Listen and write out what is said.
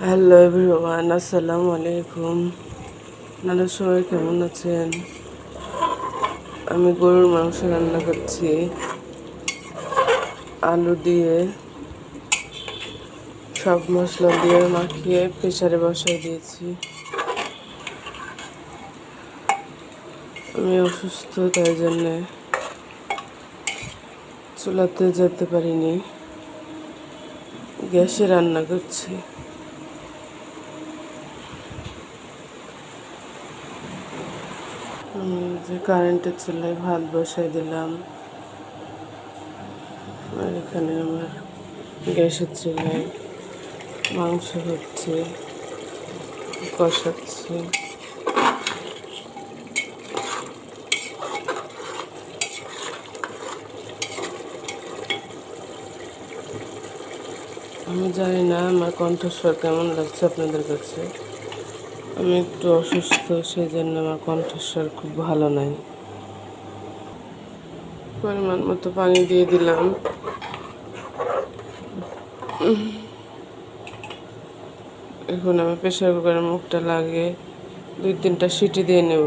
Hello everyone, আসসালামু আলাইকুম। আপনারা সবাই কেমন আছেন? আমি গরুর মাংস রান্না করছি আলু দিয়ে, সব মশলা দিয়ে মাখিয়ে প্রেসারে বসাই দিয়েছি। আমি অসুস্থ, তাই জন্যে চুলাতে যেতে পারিনি, গ্যাসে রান্না করছি। যে কারেন্টের চুলায় ভাত বসাই দিলাম, আর এখানে আমার গ্যাসের চুলায় মাংস হচ্ছে, কষাচ্ছি। আমি জানি না আমার কণ্ঠস্বর কেমন লাগছে আপনাদের কাছে। আমি একটু অসুস্থ, সেই জন্য আমার কণ্ঠস্বর খুব ভালো নাই। পরিমাণ মতো পানি দিয়ে দিলাম। এখন আমি প্রেসার কুকারের মুখটা লাগিয়ে 2-3টা সিটি দিয়ে নেব।